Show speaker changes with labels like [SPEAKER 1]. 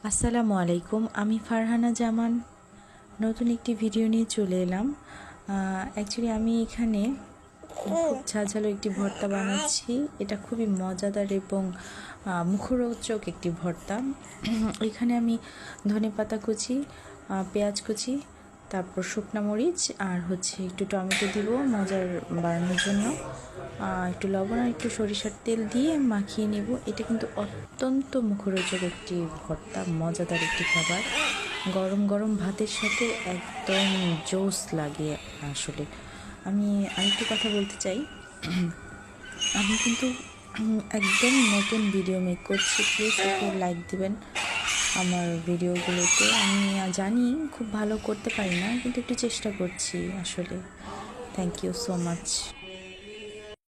[SPEAKER 1] আসসালামু আলাইকুম। আমি ফারহানা জামান নতুন একটি ভিডিও নিয়ে চলে এলাম। অ্যাকচুয়ালি আমি এখানে খুব ঝাঝালো একটি ভর্তা বানাচ্ছি। এটা খুবই মজাদার এবং মুখরোচক একটি ভর্তা। এখানে আমি ধনেপাতা কুচি, পেঁয়াজ কুচি, তারপর শুকনো মরিচ আর একটু টমেটো দিব মজার বাড়ানোর জন্য, একটু লবণ আর একটু সরিষার তেল দিয়ে মাখিয়ে নেব। এটা কিন্তু অত্যন্ত মুখরোচক একটি ভর্তা, মজাদার একটি খাবার। গরম গরম ভাতের সাথে একদম জোস লাগে। আসলে আমি আরেকটি কথা বলতে চাই, আমি কিন্তু একদম নতুন ভিডিও মেক করছি। প্লিজ একটু লাইক দিবেন আমার ভিডিওগুলোতে। আমি জানি খুব ভালো করতে পারি না, কিন্তু একটু চেষ্টা করছি আসলে। Thank you so much.